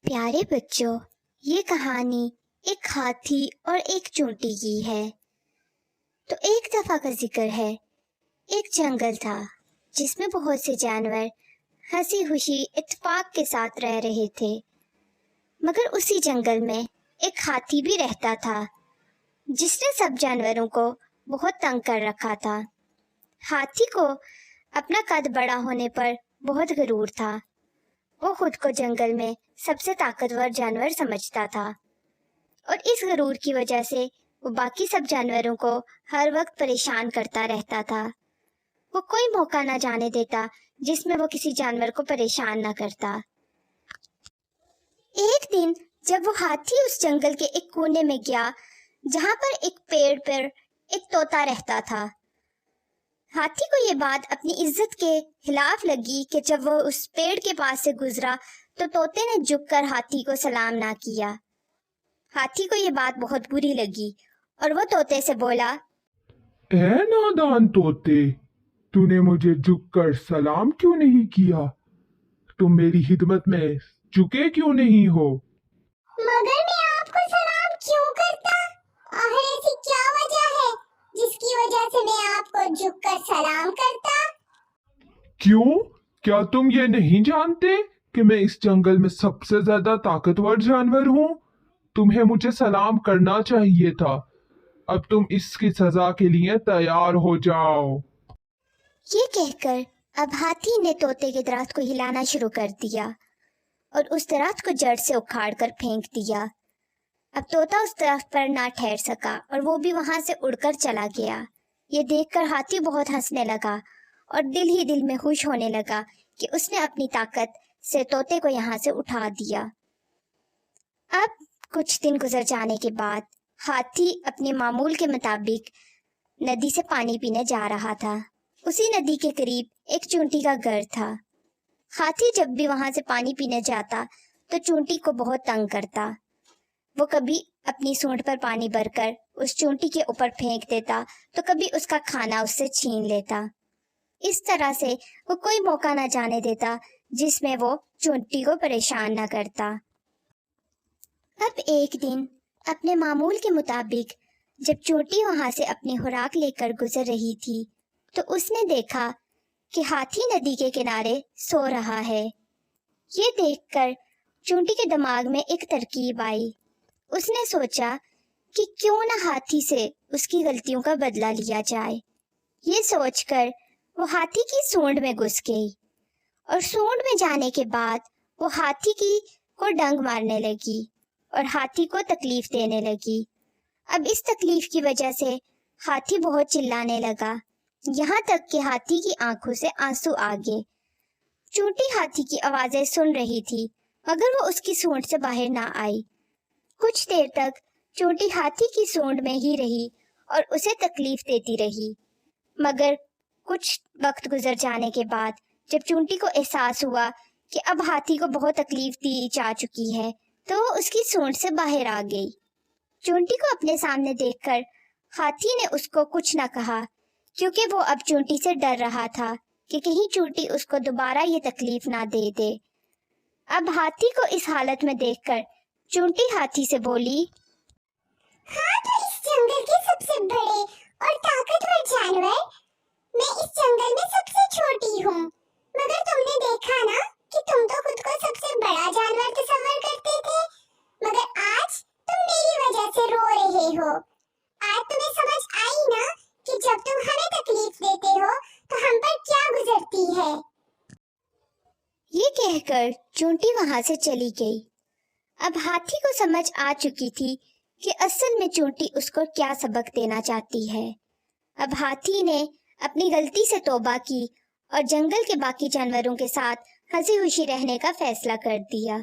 प्यारे बच्चों, ये कहानी एक हाथी और एक चूंटी की है। तो एक दफा का जिक्र है, एक जंगल था जिसमें बहुत से जानवर हंसी खुशी इत्तेफाक के साथ रह रहे थे। मगर उसी जंगल में एक हाथी भी रहता था जिसने सब जानवरों को बहुत तंग कर रखा था। हाथी को अपना कद बड़ा होने पर बहुत गरूर था। वो खुद को जंगल में सबसे ताकतवर जानवर समझता था और इस गरूर की वजह से वो बाकी सब जानवरों को हर वक्त परेशान करता रहता था। वो कोई मौका ना जाने देता जिसमें वो किसी जानवर को परेशान ना करता। एक दिन जब वो हाथी उस जंगल के एक कोने में गया जहां पर एक पेड़ पर एक तोता रहता था। हाथी को ये बात अपनी इज्जत के खिलाफ लगी कि जब वो उस पेड़ के पास से गुजरा तो तोते ने झुककर हाथी को सलाम ना किया। हाथी को ये बात बहुत बुरी लगी और वो तोते से बोला, ए नादान तोते, तूने मुझे झुककर सलाम क्यों नहीं किया? तुम मेरी खिदमत में झुके क्यों नहीं हो? मगर मैं आपको सलाम क्यों करता? आखिर ऐसी क्या वजह है जिसकी वजह से मैं आपको झुककर सलाम करता? क्यों? क्या तुम ये नहीं जानते कि मैं इस जंगल में सबसे ज्यादा ताकतवर जानवर हूँ? तुम्हें मुझे सलाम करना चाहिए था। अब तुम इसकी सजा के लिए तैयार हो जाओ। ये कहकर अब हाथी ने तोते के दरख्त को हिलाना शुरू कर दिया और उस दरख्त को जड़ से उखाड़कर फेंक दिया। अब तोता उस दरख्त पर ना ठहर सका और वो भी वहां से उड़कर चला गया। ये देखकर हाथी बहुत हंसने लगा और दिल ही दिल में खुश होने लगा कि उसने अपनी ताकत से तोते को यहाँ से उठा दिया। अब कुछ दिन गुजर जाने के बाद हाथी अपने मामूल के मुताबिक नदी से पानी पीने जा रहा था। उसी नदी के करीब एक चूंटी का घर था। हाथी जब भी वहां से पानी पीने जाता तो चूंटी को बहुत तंग करता। वो कभी अपनी सूंड पर पानी भरकर उस चूंटी के ऊपर फेंक देता तो कभी उसका खाना उससे छीन लेता। इस तरह से वो कोई मौका ना जाने देता जिसमें वो चूंटी को परेशान ना करता। अब एक दिन अपने मामूल के मुताबिक जब चूंटी वहां से अपनी खुराक लेकर गुजर रही थी तो उसने देखा कि हाथी नदी के किनारे सो रहा है। ये देखकर चूंटी के दिमाग में एक तरकीब आई। उसने सोचा कि क्यों ना हाथी से उसकी गलतियों का बदला लिया जाए। ये सोचकर वो हाथी की सूंड में घुस गई और सूंड में जाने के बाद वो हाथी को डंक मारने लगी और हाथी को तकलीफ देने लगी। अब इस तकलीफ की वजह से हाथी बहुत चिल्लाने लगा, यहाँ तक कि हाथी की आंखों से आंसू आ गए। चूंटी हाथी की आवाजें सुन रही थी मगर वो उसकी सूंड से बाहर ना आई। कुछ देर तक चूंटी हाथी की सूंड में ही रही और उसे तकलीफ देती रही। मगर कुछ वक्त गुजर जाने के बाद जब चूंटी को एहसास हुआ कि अब हाथी को बहुत तकलीफ दी जा चुकी है तो वो उसकी सूंड से बाहर आ गई। चूंटी को अपने सामने देखकर हाथी ने उसको कुछ न कहा क्योंकि वो अब चूंटी से डर रहा था कि कहीं चूंटी उसको दोबारा ये तकलीफ ना दे दे। अब हाथी को इस हालत में देखकर चूंटी हाथी से बोली, हाँ, तो इस जंगल के सबसे बड़े और ताकतवर जानवर, मैं इस जंगल में सबसे छोटी हूँ। मगर तुमने देखा ना कि तुम तो खुद को सबसे बड़ा जानवर तस्वीर करते थे, मगर आज तुम मेरी वजह से रो रहे हो। आज तुम्हें समझ आई ना कि जब तुम हमें तकलीफ देते हो तो हम पर क्या गुजरती है। ये कहकर चूंटी वहां से चली गई। अब हाथी को समझ आ चुकी थी कि असल में चूंटी उसको क्या सबक देना चाहती है। अब हाथी ने अपनी गलती से तौबा की और जंगल के बाकी जानवरों के साथ हंसी खुशी रहने का फैसला कर दिया।